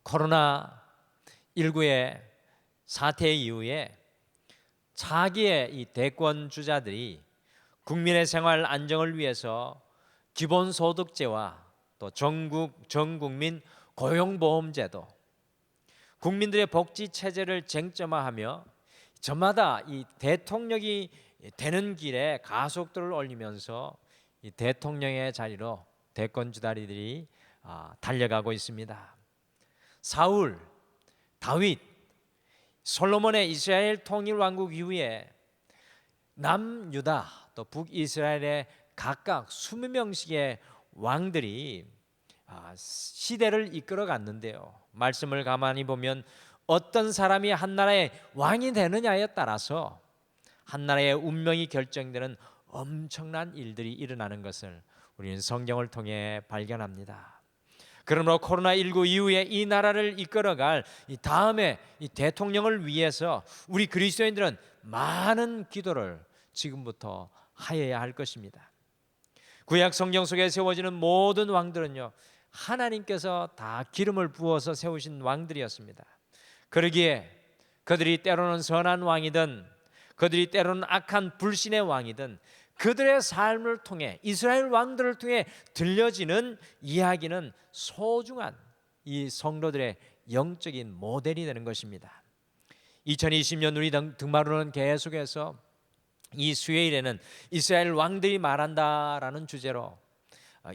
코로나19의 사태 이후에 차기의 이 대권 주자들이 국민의 생활 안정을 위해서 기본소득제와 또 전국민 고용보험제도, 국민들의 복지 체제를 쟁점화하며 저마다 이 대통령이 되는 길에 가속도를 올리면서 이 대통령의 자리로 대권 주자들이 달려가고 있습니다. 사울, 다윗, 솔로몬의 이스라엘 통일 왕국 이후에 남유다 또 북이스라엘의 각각 20명씩의 왕들이 시대를 이끌어 갔는데요. 말씀을 가만히 보면 어떤 사람이 한 나라의 왕이 되느냐에 따라서 한 나라의 운명이 결정되는 엄청난 일들이 일어나는 것을 우리는 성경을 통해 발견합니다. 그러므로 코로나19 이후에 이 나라를 이끌어갈 이 다음에 이 대통령을 위해서 우리 그리스도인들은 많은 기도를 지금부터 하여야 할 것입니다. 구약 성경 속에 세워지는 모든 왕들은요, 하나님께서 다 기름을 부어서 세우신 왕들이었습니다. 그러기에 그들이 때로는 선한 왕이든 그들이 때로는 악한 불신의 왕이든 그들의 삶을 통해 이스라엘 왕들을 통해 들려지는 이야기는 소중한 이 성도들의 영적인 모델이 되는 것입니다. 2020년 우리 등마루는 계속해서 이 수요일에는 이스라엘 왕들이 말한다라는 주제로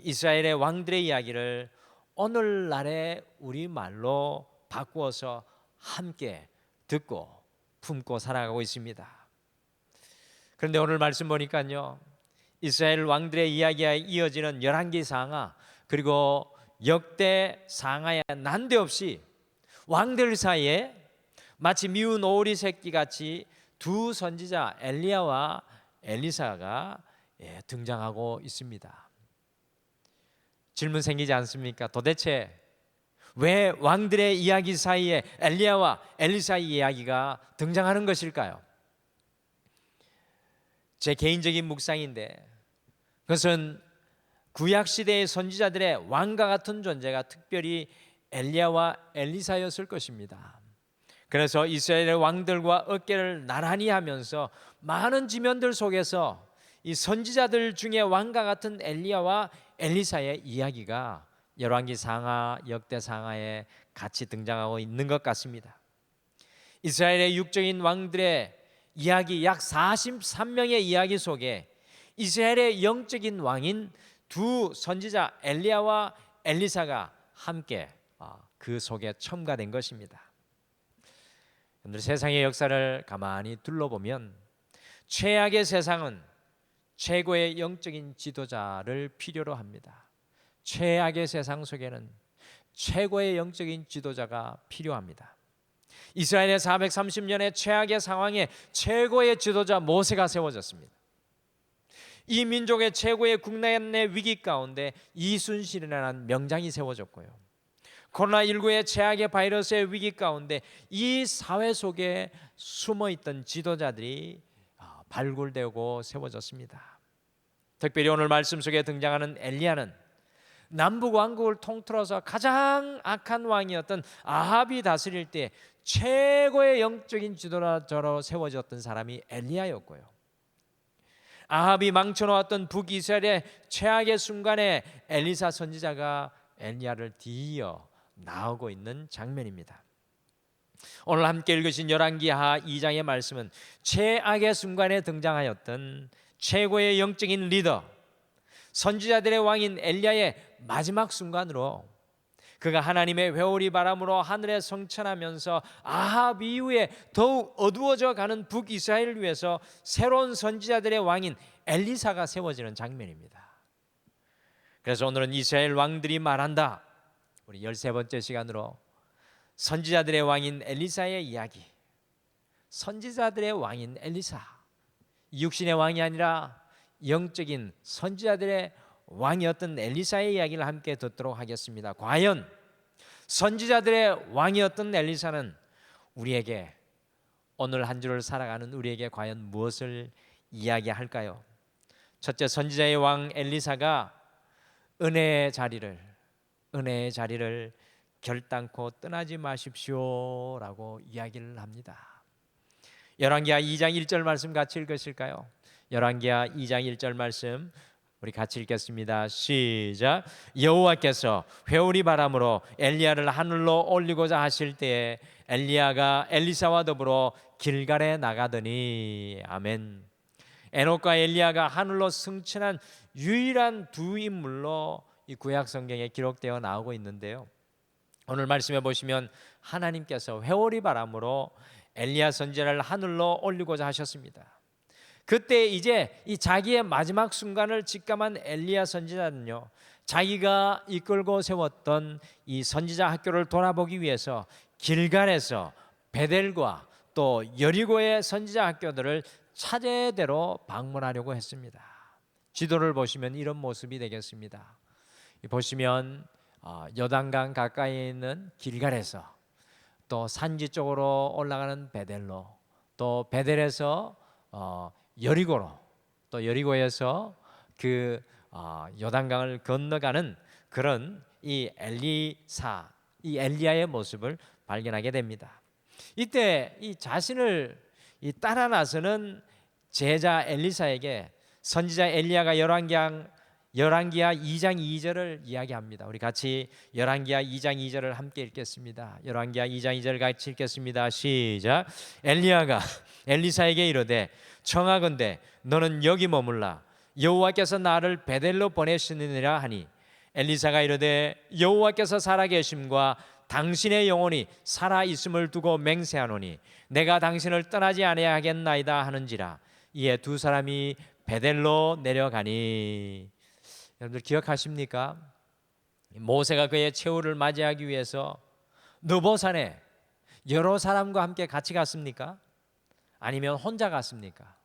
이스라엘의 왕들의 이야기를 오늘날의 우리말로 바꾸어서 함께 듣고 품고 살아가고 있습니다. 그런데 오늘 말씀 보니까요, 이스라엘 왕들의 이야기에 이어지는 열왕기 상하 그리고 역대 상하에 난데없이 왕들 사이에 마치 미운 오리 새끼 같이 두 선지자 엘리야와 엘리사가 등장하고 있습니다. 질문 생기지 않습니까? 도대체 왜 왕들의 이야기 사이에 엘리야와 엘리사의 이야기가 등장하는 것일까요? 제 개인적인 묵상인데 그것은 구약시대의 선지자들의 왕과 같은 존재가 특별히 엘리야와 엘리사였을 것입니다. 그래서 이스라엘의 왕들과 어깨를 나란히 하면서 많은 지면들 속에서 이 선지자들 중에 왕과 같은 엘리야와 엘리사의 이야기가 열왕기 상하, 역대 상하에 같이 등장하고 있는 것 같습니다. 이스라엘의 육적인 왕들의 이야기 약 43명의 이야기 속에 이스라엘의 영적인 왕인 두 선지자 엘리야와 엘리사가 함께 그 속에 첨가된 것입니다. 오늘 세상의 역사를 가만히 둘러보면 최악의 세상은 최고의 영적인 지도자를 필요로 합니다. 최악의 세상 속에는 최고의 영적인 지도자가 필요합니다. 이스라엘의 430년의 최악의 상황에 최고의 지도자 모세가 세워졌습니다. 이 민족의 최고의 국난의 위기 가운데 이순신이라는 명장이 세워졌고요. 코로나19의 최악의 바이러스의 위기 가운데 이 사회 속에 숨어있던 지도자들이 발굴되고 세워졌습니다. 특별히 오늘 말씀 속에 등장하는 엘리야는 남북 왕국을 통틀어서 가장 악한 왕이었던 아합이 다스릴 때 최고의 영적인 지도자로 세워졌던 사람이 엘리야였고요. 아합이 망쳐놓았던 북이스라엘의 최악의 순간에 엘리사 선지자가 엘리야를 뒤이어 나오고 있는 장면입니다. 오늘 함께 읽으신 열왕기하 2장의 말씀은 최악의 순간에 등장하였던 최고의 영적인 리더 선지자들의 왕인 엘리야의 마지막 순간으로 그가 하나님의 회오리 바람으로 하늘에 성천하면서 아합 이후에 더욱 어두워져 가는 북이스라엘을 위해서 새로운 선지자들의 왕인 엘리사가 세워지는 장면입니다. 그래서 오늘은 이스라엘 왕들이 말한다, 우리 13번째 시간으로 선지자들의 왕인 엘리사의 이야기, 선지자들의 왕인 엘리사, 육신의 왕이 아니라 영적인 선지자들의 왕이었던 엘리사의 이야기를 함께 듣도록 하겠습니다. 과연 선지자들의 왕이었던 엘리사는 우리에게, 오늘 한 주를 살아가는 우리에게 과연 무엇을 이야기할까요? 첫째, 선지자의 왕 엘리사가 은혜의 자리를 결단코 떠나지 마십시오라고 이야기를 합니다. 열왕기하 2장 1절 말씀 같이 읽으실까요? 열왕기하 2장 1절 말씀 우리 같이 읽겠습니다. 시작. 여호와께서 회오리 바람으로 엘리야를 하늘로 올리고자 하실 때에 엘리야가 엘리사와 더불어 길갈에 나가더니. 아멘. 에녹과 엘리야가 하늘로 승천한 유일한 두 인물로 이 구약 성경에 기록되어 나오고 있는데요. 오늘 말씀해 보시면 하나님께서 회오리 바람으로 엘리야 선지자를 하늘로 올리고자 하셨습니다. 그때 이제 이 자기의 마지막 순간을 직감한 엘리야 선지자는요, 자기가 이끌고 세웠던 이 선지자 학교를 돌아보기 위해서 길갈에서 베델과 또 여리고의 선지자 학교들을 차례대로 방문하려고 했습니다. 지도를 보시면 이런 모습이 되겠습니다. 보시면 요단강 가까이에 있는 길갈에서, 또 산지 쪽으로 올라가는 베델로, 또 베델에서 여리고로, 또 여리고에서 그 요단강을 건너가는 그런 이 엘리야의 모습을 발견하게 됩니다. 이때 이 자신을 따라 나서는 제자 엘리사에게 선지자 엘리야가 열왕기하 2장 2절을 이야기합니다. 우리 같이 열왕기하 2장 2절을 함께 읽겠습니다. 열왕기하 2장 2절 같이 읽겠습니다. 시작. 엘리야가 엘리사에게 이르되 청하건대 너는 여기 머물라. 여호와께서 나를 베델로 보내시느니라 하니 엘리사가 이르되 여호와께서 살아계심과 당신의 영혼이 살아 있음을 두고 맹세하노니 내가 당신을 떠나지 아니하겠나이다 하는지라. 이에 두 사람이 베델로 내려가니. 여러분들 기억하십니까? 모세가 그의 최후를 맞이하기 위해서 느보산에 여러 사람과 함께 같이 갔습니까? 아니면 혼자 갔습니까?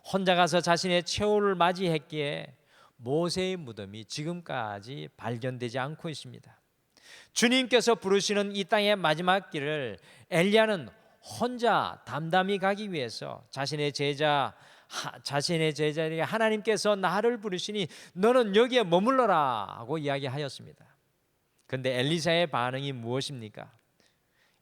혼자 가서 자신의 최후를 맞이했기에 모세의 무덤이 지금까지 발견되지 않고 있습니다. 주님께서 부르시는 이 땅의 마지막 길을 엘리야는 혼자 담담히 가기 위해서 자신의 제자에게 하나님께서 나를 부르시니 너는 여기에 머물러라 하고 이야기하였습니다. 그런데 엘리사의 반응이 무엇입니까?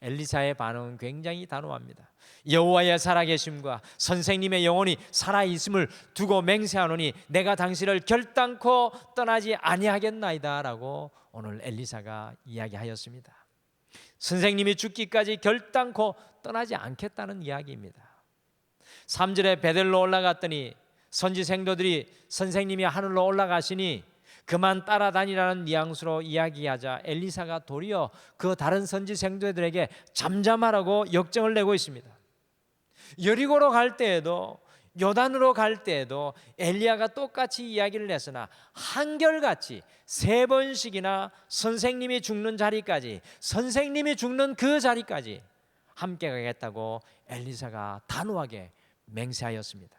엘리사의 반응은 굉장히 단호합니다. 여호와의 살아계심과 선생님의 영혼이 살아있음을 두고 맹세하노니 내가 당신을 결단코 떠나지 아니하겠나이다 라고 오늘 엘리사가 이야기하였습니다. 선생님이 죽기까지 결단코 떠나지 않겠다는 이야기입니다. 3절에 베델로 올라갔더니 선지생도들이 선생님이 하늘로 올라가시니 그만 따라다니라는 뉘앙스로 이야기하자 엘리사가 도리어 그 다른 선지생도들에게 잠잠하라고 역정을 내고 있습니다. 여리고로 갈 때에도 요단으로 갈 때에도 엘리야가 똑같이 이야기를 했으나 한결같이 3번씩이나 선생님이 죽는 자리까지, 선생님이 죽는 그 자리까지 함께 가겠다고 엘리사가 단호하게 맹세하였습니다.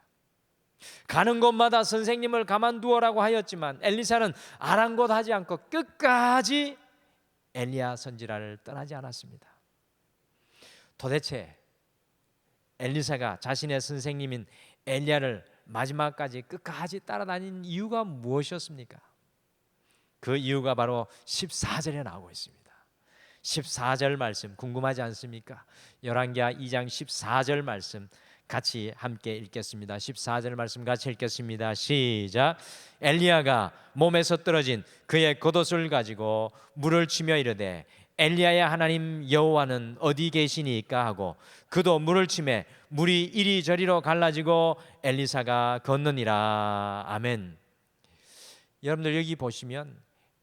가는 곳마다 선생님을 가만두어라고 하였지만 엘리사는 아랑곳하지 않고 끝까지 엘리야 선지자를 떠나지 않았습니다. 도대체 엘리사가 자신의 선생님인 엘리야를 마지막까지 끝까지 따라다닌 이유가 무엇이었습니까? 그 이유가 바로 14절에 나오고 있습니다. 14절 말씀 궁금하지 않습니까? 열왕기하 2장 14절 말씀 같이 함께 읽겠습니다. 14절 말씀 같이 읽겠습니다. 시작. 엘리야가 몸에서 떨어진 그의 겉옷을 가지고 물을 치며 이르되 엘리야의 하나님 여호와는 어디 계시니까 하고 그도 물을 치매 물이 이리저리로 갈라지고 엘리사가 걷느니라. 아멘. 여러분들 여기 보시면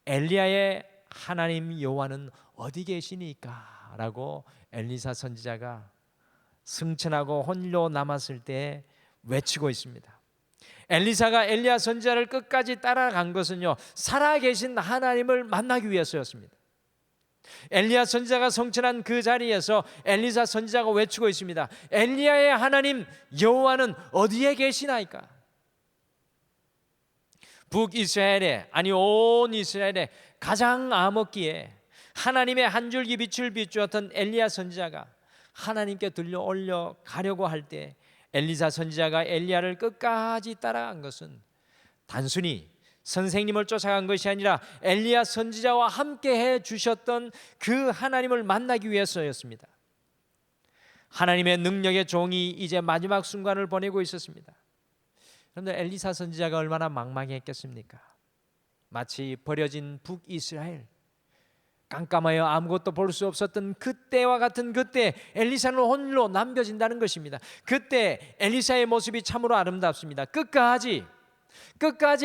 엘리야의 하나님 여호와는 어디 계시니까 라고 엘리사 선지자가 승천하고 홀로 남았을 때 외치고 있습니다. 엘리사가 엘리야 선지자를 끝까지 따라간 것은요, 살아계신 하나님을 만나기 위해서였습니다. 엘리야 선지자가 성천한 그 자리에서 엘리사 선지자가 외치고 있습니다. 엘리야의 하나님 여호와는 어디에 계시나이까? 북이스라엘에, 아니 온 이스라엘에 가장 암흑기에 하나님의 한 줄기 빛을 비추었던 엘리야 선지자가 하나님께 들려 올려 가려고 할 때 엘리사 선지자가 엘리야를 끝까지 따라간 것은 단순히 선생님을 쫓아간 것이 아니라 엘리야 선지자와 함께 해 주셨던 그 하나님을 만나기 위해서였습니다. 하나님의 능력의 종이 이제 마지막 순간을 보내고 있었습니다. 그런데 엘리사 선지자가 얼마나 망망했겠습니까? 마치 버려진 북이스라엘, 깜깜하여 아무것도 볼 수 없었던 그때와 같은 그때 엘리사는 홀로 남겨진다는 것입니다. 그때 엘리사의 모습이 참으로 아름답습니다. 끝까지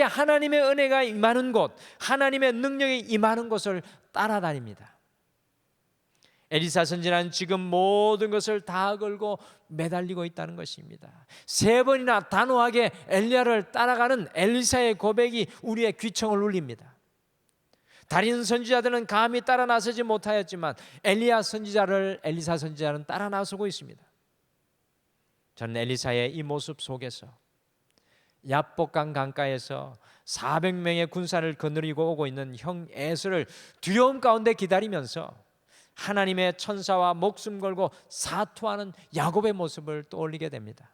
하나님의 은혜가 임하는 곳, 하나님의 능력이 임하는 곳을 따라다닙니다. 엘리사 선지자는 지금 모든 것을 다 걸고 매달리고 있다는 것입니다. 3번이나 단호하게 엘리야를 따라가는 엘리사의 고백이 우리의 귀청을 울립니다. 다른 선지자들은 감히 따라 나서지 못하였지만 엘리사 선지자는 따라 나서고 있습니다. 저는 엘리사의 이 모습 속에서 야복강 강가에서 400명의 군사를 거느리고 오고 있는 형 에서를 두려움 가운데 기다리면서 하나님의 천사와 목숨 걸고 사투하는 야곱의 모습을 떠올리게 됩니다.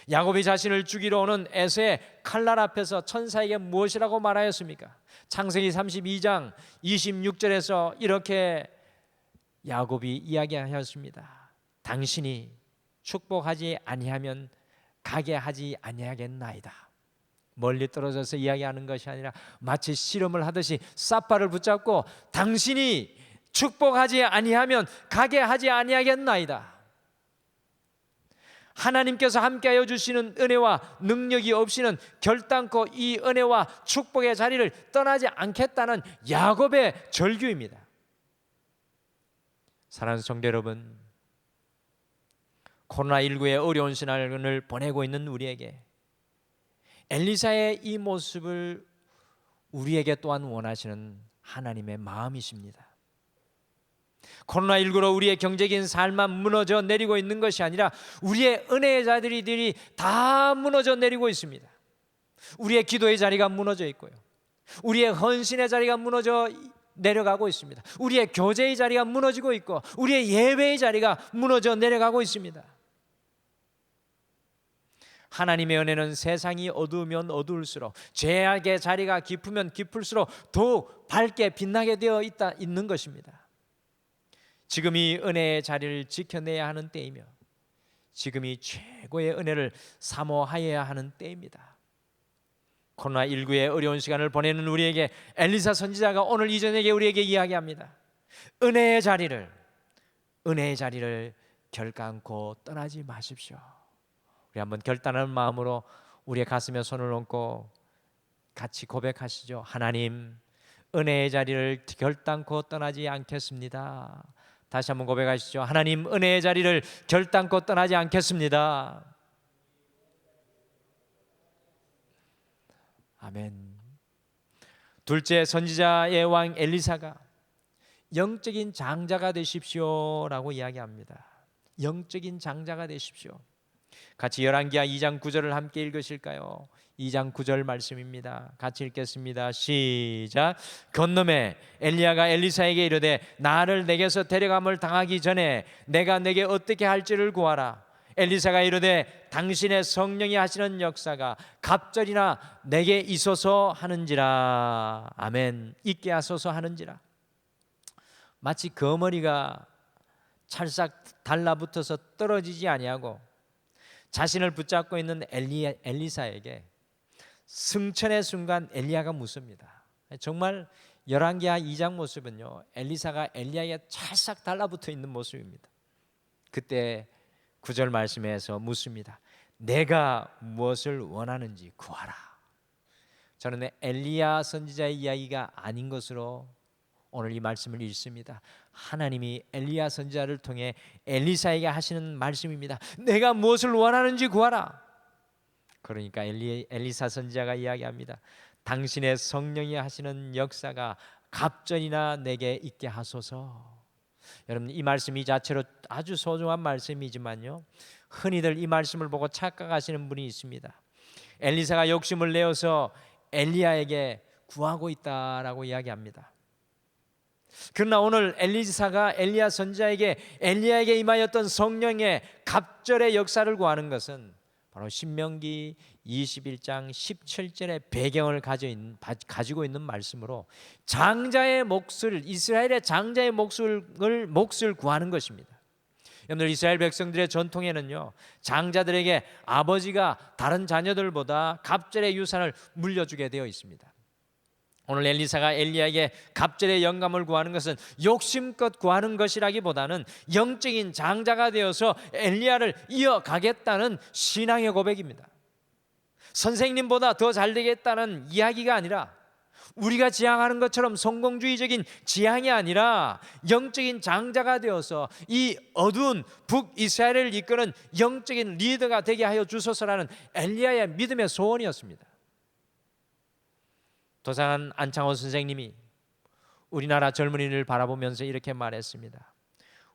야곱이 자신을 죽이러 오는 에서의 칼날 앞에서 천사에게 무엇이라고 말하였습니까? 창세기 32장 26절에서 이렇게 야곱이 이야기하였습니다. 당신이 축복하지 아니하면 가게 하지 아니하겠나이다. 멀리 떨어져서 이야기하는 것이 아니라 마치 씨름을 하듯이 삿발을 붙잡고 당신이 축복하지 아니하면 가게 하지 아니하겠나이다. 하나님께서 함께하여 주시는 은혜와 능력이 없이는 결단코 이 은혜와 축복의 자리를 떠나지 않겠다는 야곱의 절규입니다. 사랑하는 성도 여러분, 코로나19의 어려운 시간을 보내고 있는 우리에게 엘리사의 이 모습을 우리에게 또한 원하시는 하나님의 마음이십니다. 코로나19로 우리의 경제적인 삶만 무너져 내리고 있는 것이 아니라 우리의 은혜의 자리들이 다 무너져 내리고 있습니다. 우리의 기도의 자리가 무너져 있고요, 우리의 헌신의 자리가 무너져 내려가고 있습니다. 우리의 교제의 자리가 무너지고 있고 우리의 예배의 자리가 무너져 내려가고 있습니다. 하나님의 은혜는 세상이 어두우면 어두울수록, 죄악의 자리가 깊으면 깊을수록 더욱 밝게 빛나게 되어 있는 것입니다. 지금이 은혜의 자리를 지켜내야 하는 때이며 지금이 최고의 은혜를 사모하여야 하는 때입니다. 코로나19의 어려운 시간을 보내는 우리에게 엘리사 선지자가 오늘 이 저녁에 우리에게 이야기합니다. 은혜의 자리를 결단코 떠나지 마십시오. 우리 한번 결단하는 마음으로 우리의 가슴에 손을 얹고 같이 고백하시죠. 하나님, 은혜의 자리를 결단코 떠나지 않겠습니다. 다시 한번 고백하시죠. 하나님, 은혜의 자리를 결단코 떠나지 않겠습니다. 아멘. 둘째, 선지자의 왕 엘리사가 영적인 장자가 되십시오라고 이야기합니다. 영적인 장자가 되십시오. 같이 열왕기하 2장 9절을 함께 읽으실까요? 2장 9절 말씀입니다. 같이 읽겠습니다. 시작. 건너매 엘리야가 엘리사에게 이르되 나를 내게서 데려감을 당하기 전에 내가 내게 어떻게 할지를 구하라. 엘리사가 이르되 당신의 성령이 하시는 역사가 갑절이나 내게 있어서 하는지라. 아멘. 있게 하소서 하는지라. 마치 거머리가 찰싹 달라붙어서 떨어지지 아니하고 자신을 붙잡고 있는 엘리사에게 승천의 순간 엘리야가 묻습니다. 정말 열왕기하 2장 모습은요, 엘리사가 엘리야에게 찰싹 달라붙어 있는 모습입니다. 그때 9절 말씀에서 묻습니다. 내가 무엇을 원하는지 구하라. 저는 엘리야 선지자의 이야기가 아닌 것으로 오늘 이 말씀을 읽습니다. 하나님이 엘리야 선지자를 통해 엘리사에게 하시는 말씀입니다. 내가 무엇을 원하는지 구하라. 그러니까 엘리사 선지자가 이야기합니다. 당신의 성령이 하시는 역사가 갑절이나 내게 있게 하소서. 여러분, 이 말씀이 자체로 아주 소중한 말씀이지만요, 흔히들 이 말씀을 보고 착각하시는 분이 있습니다. 엘리사가 욕심을 내어서 엘리야에게 구하고 있다라고 이야기합니다. 그러나 오늘 엘리사가 엘리야 선지자에게 엘리야에게 임하였던 성령의 갑절의 역사를 구하는 것은 바로 신명기 21장 17절의 배경을 가지고 있는 말씀으로 장자의 몫을, 이스라엘의 장자의 몫을 구하는 것입니다. 여러분들, 이스라엘 백성들의 전통에는요, 장자들에게 아버지가 다른 자녀들보다 갑절의 유산을 물려주게 되어 있습니다. 오늘 엘리사가 엘리야에게 갑절의 영감을 구하는 것은 욕심껏 구하는 것이라기보다는 영적인 장자가 되어서 엘리야를 이어가겠다는 신앙의 고백입니다. 선생님보다 더 잘 되겠다는 이야기가 아니라, 우리가 지향하는 것처럼 성공주의적인 지향이 아니라 영적인 장자가 되어서 이 어두운 북이스라엘을 이끄는 영적인 리더가 되게 하여 주소서라는 엘리야의 믿음의 소원이었습니다. 도상한 안창호 선생님이 우리나라 젊은이를 바라보면서 이렇게 말했습니다.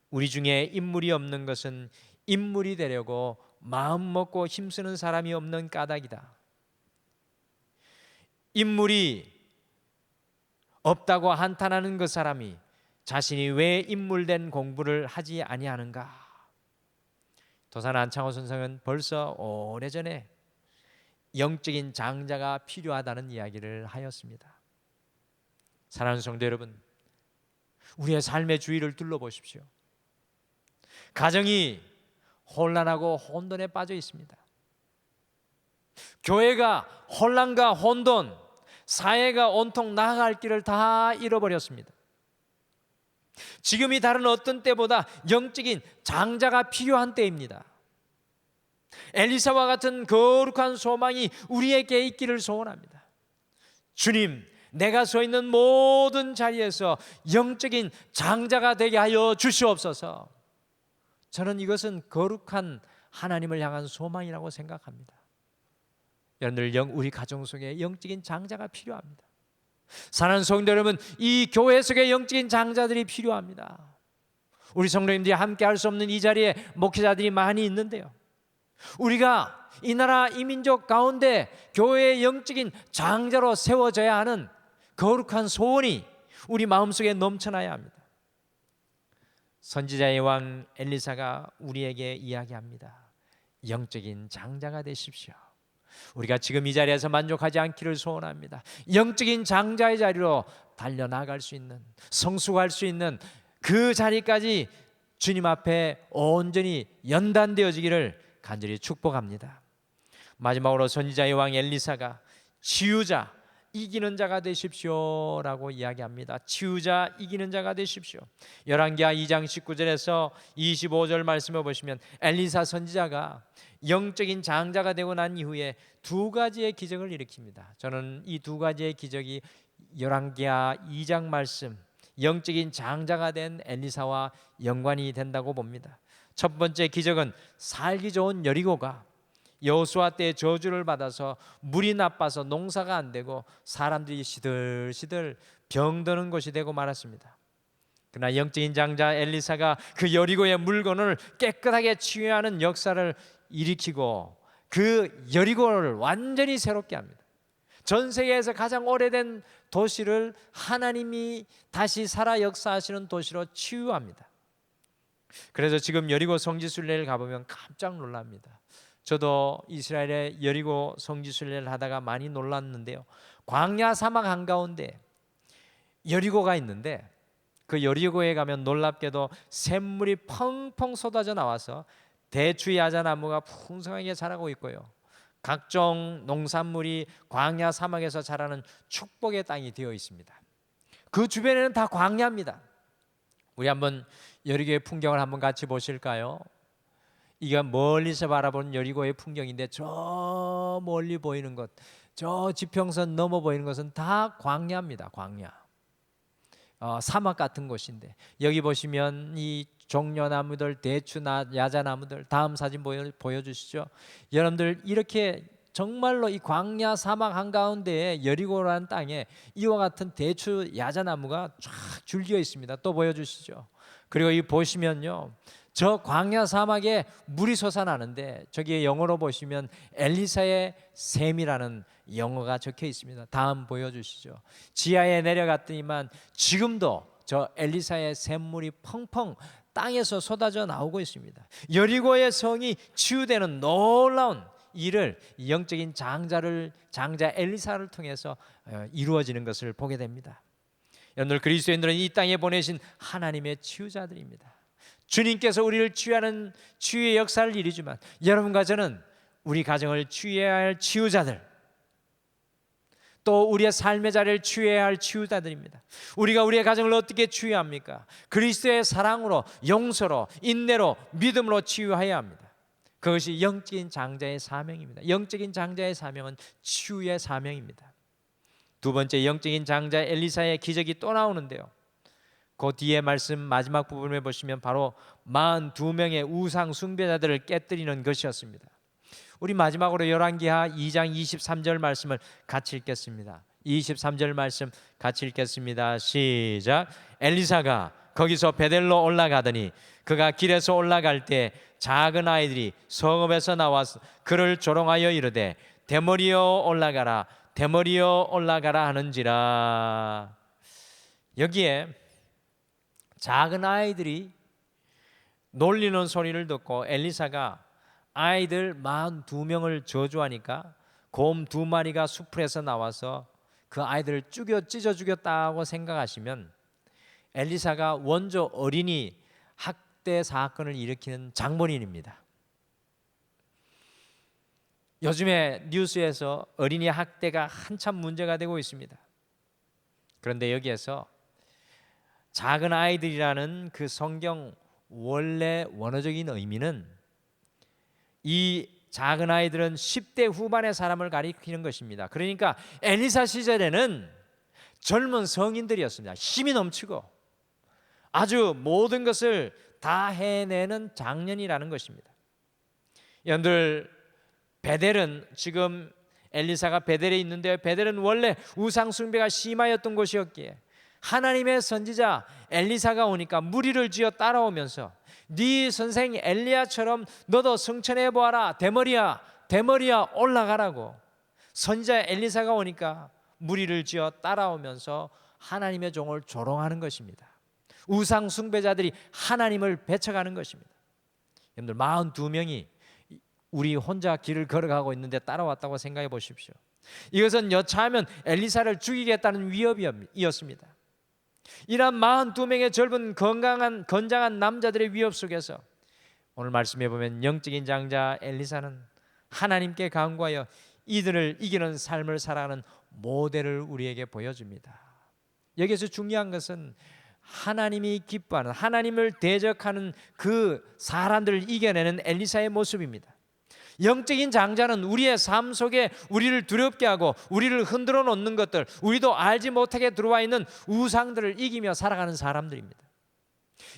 우리 중에 인물이 없는 것은 인물이 되려고 마음 먹고 힘쓰는 사람이 없는 까닭이다. 인물이 없다고 한탄하는 그 사람이 자신이 왜 인물된 공부를 하지 아니하는가. 도산 안창호 선생은 벌써 오래전에 영적인 장자가 필요하다는 이야기를 하였습니다. 사랑하는 성도 여러분, 우리의 삶의 주위를 둘러보십시오. 가정이 혼란하고 혼돈에 빠져 있습니다. 교회가 혼란과 혼돈, 사회가 온통 나아갈 길을 다 잃어버렸습니다. 지금이 다른 어떤 때보다 영적인 장자가 필요한 때입니다. 엘리사와 같은 거룩한 소망이 우리에게 있기를 소원합니다. 주님, 내가 서 있는 모든 자리에서 영적인 장자가 되게 하여 주시옵소서. 저는 이것은 거룩한 하나님을 향한 소망이라고 생각합니다. 여러분들, 우리 가정 속에 영적인 장자가 필요합니다. 사랑하는 성도 여러분, 이 교회 속에 영적인 장자들이 필요합니다. 우리 성도님들이 함께 할 수 없는 이 자리에 목회자들이 많이 있는데요, 우리가 이 나라 이 민족 가운데 교회의 영적인 장자로 세워져야 하는 거룩한 소원이 우리 마음속에 넘쳐나야 합니다. 선지자의 왕 엘리사가 우리에게 이야기합니다. 영적인 장자가 되십시오. 우리가 지금 이 자리에서 만족하지 않기를 소원합니다. 영적인 장자의 자리로 달려나갈 수 있는, 성숙할 수 있는 그 자리까지 주님 앞에 온전히 연단되어지기를 간절히 축복합니다. 마지막으로 선지자의 왕 엘리사가 치유자, 이기는 자가 되십시오라고 이야기합니다. 치유자, 이기는 자가 되십시오. 열왕기하 2장 19절에서 25절 말씀을 보시면 엘리사 선지자가 영적인 장자가 되고 난 이후에 두 가지의 기적을 일으킵니다. 저는 이 두 가지의 기적이 열왕기하 2장 말씀, 영적인 장자가 된 엘리사와 연관이 된다고 봅니다. 첫 번째 기적은 살기 좋은 여리고가 여호수아 때 저주를 받아서 물이 나빠서 농사가 안 되고 사람들이 시들시들 병드는 곳이 되고 말았습니다. 그러나 영적인 장자 엘리사가 그 여리고의 물건을 깨끗하게 치유하는 역사를 일으키고 그 여리고를 완전히 새롭게 합니다. 전 세계에서 가장 오래된 도시를 하나님이 다시 살아 역사하시는 도시로 치유합니다. 그래서 지금 여리고 성지순례를 가보면 깜짝 놀랍니다. 저도 이스라엘의 여리고 성지순례를 하다가 많이 놀랐는데요, 광야 사막 한가운데 여리고가 있는데 그 여리고에 가면 놀랍게도 샘물이 펑펑 쏟아져 나와서 대추 야자나무가 풍성하게 자라고 있고요, 각종 농산물이 광야 사막에서 자라는 축복의 땅이 되어 있습니다. 그 주변에는 다 광야입니다. 우리 한번 여리고의 풍경을 한번 같이 보실까요? 이게 멀리서 바라보는 여리고의 풍경인데 저 멀리 보이는 것, 저 지평선 넘어 보이는 것은 다 광야입니다. 광야, 사막 같은 곳인데 여기 보시면 이 종려나무들, 대추 야자나무들, 다음 사진 보여주시죠. 여러분들, 이렇게 정말로 이 광야 사막 한가운데에 여리고라는 땅에 이와 같은 대추 야자나무가 쫙 줄기어 있습니다. 또 보여주시죠. 그리고 이 보시면요, 저 광야 사막에 물이 솟아나는데 저기에 영어로 보시면 엘리사의 샘이라는 영어가 적혀 있습니다. 다음 보여주시죠. 지하에 내려갔더니만 지금도 저 엘리사의 샘물이 펑펑 땅에서 쏟아져 나오고 있습니다. 여리고의 성이 치유되는 놀라운 일을 이 영적인 장자 엘리사를 통해서 이루어지는 것을 보게 됩니다. 여러분들, 그리스도인들은 이 땅에 보내신 하나님의 치유자들입니다. 주님께서 우리를 치유하는 치유의 역사를 이루지만 여러분과 저는 우리 가정을 치유해야 할 치유자들, 또 우리의 삶의 자리를 치유해야 할 치유자들입니다. 우리가 우리의 가정을 어떻게 치유합니까? 그리스도의 사랑으로, 용서로, 인내로, 믿음으로 치유해야 합니다. 그것이 영적인 장자의 사명입니다. 영적인 장자의 사명은 치유의 사명입니다. 두 번째, 영적인 장자 엘리사의 기적이 또 나오는데요, 그 뒤에 말씀 마지막 부분에 보시면 바로 42명의 우상 숭배자들을 깨뜨리는 것이었습니다. 우리 마지막으로 열왕기하 2장 23절 말씀을 같이 읽겠습니다. 23절 말씀 같이 읽겠습니다. 시작. 엘리사가 거기서 베델로 올라가더니 그가 길에서 올라갈 때 작은 아이들이 성읍에서 나와서 그를 조롱하여 이르되 대머리여 올라가라, 대머리여 올라가라 하는지라. 여기에 작은 아이들이 놀리는 소리를 듣고 엘리사가 아이들 42명을 저주하니까 곰 2마리가 수풀에서 나와서 그 아이들을 찢어 죽였다고 생각하시면 엘리사가 원조 어린이 학대 사건을 일으키는 장본인입니다. 요즘에 뉴스에서 어린이 학대가 한참 문제가 되고 있습니다. 그런데 여기에서 작은 아이들이라는 그 성경 원래 원어적인 의미는 이 작은 아이들은 10대 후반의 사람을 가리키는 것입니다. 그러니까 엘리사 시절에는 젊은 성인들이었습니다. 힘이 넘치고 아주 모든 것을 다 해내는 장년이라는 것입니다. 여러분들, 베델은 지금 엘리사가 베델에 있는데 베델은 원래 우상 숭배가 심하였던 곳이었기에 하나님의 선지자 엘리사가 오니까 무리를 지어 따라오면서 네 선생 엘리야처럼 너도 성천해 보아라, 대머리야 대머리야 올라가라고 선지자 엘리사가 오니까 무리를 지어 따라오면서 하나님의 종을 조롱하는 것입니다. 우상 숭배자들이 하나님을 배척하는 것입니다. 여러분들, 42명이 우리 혼자 길을 걸어가고 있는데 따라왔다고 생각해 보십시오. 이것은 여차하면 엘리사를 죽이겠다는 위협이었습니다. 이런 42명의 젊은 건장한 남자들의 위협 속에서 오늘 말씀해 보면 영적인 장자 엘리사는 하나님께 간구하여 이들을 이기는 삶을 살아가는 모델을 우리에게 보여줍니다. 여기서 중요한 것은 하나님이 기뻐하는, 하나님을 대적하는 그 사람들을 이겨내는 엘리사의 모습입니다. 영적인 장자는 우리의 삶 속에 우리를 두렵게 하고 우리를 흔들어 놓는 것들, 우리도 알지 못하게 들어와 있는 우상들을 이기며 살아가는 사람들입니다.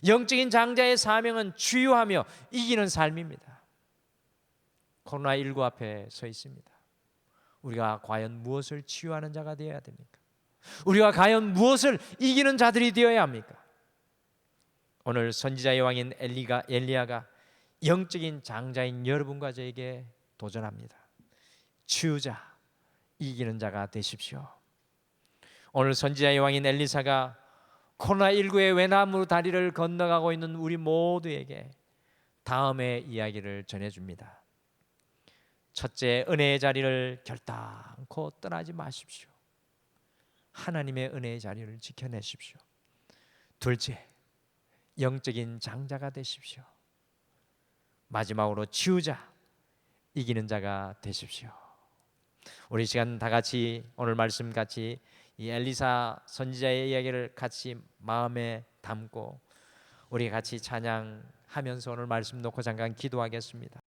영적인 장자의 사명은 치유하며 이기는 삶입니다. 코로나19 앞에 서 있습니다. 우리가 과연 무엇을 치유하는 자가 되어야 됩니까? 우리가 과연 무엇을 이기는 자들이 되어야 합니까? 오늘 선지자의 왕인 엘리야가 영적인 장자인 여러분과 저에게 도전합니다. 치유자, 이기는 자가 되십시오. 오늘 선지자의 왕인 엘리사가 코로나19의 외나무 다리를 건너가고 있는 우리 모두에게 다음의 이야기를 전해줍니다. 첫째, 은혜의 자리를 결단코 떠나지 마십시오. 하나님의 은혜의 자리를 지켜내십시오. 둘째, 영적인 장자가 되십시오. 마지막으로 치유자, 이기는 자가 되십시오. 우리 시간 다 같이 오늘 말씀 같이 이 엘리사 선지자의 이야기를 같이 마음에 담고 우리 같이 찬양하면서 오늘 말씀 놓고 잠깐 기도하겠습니다.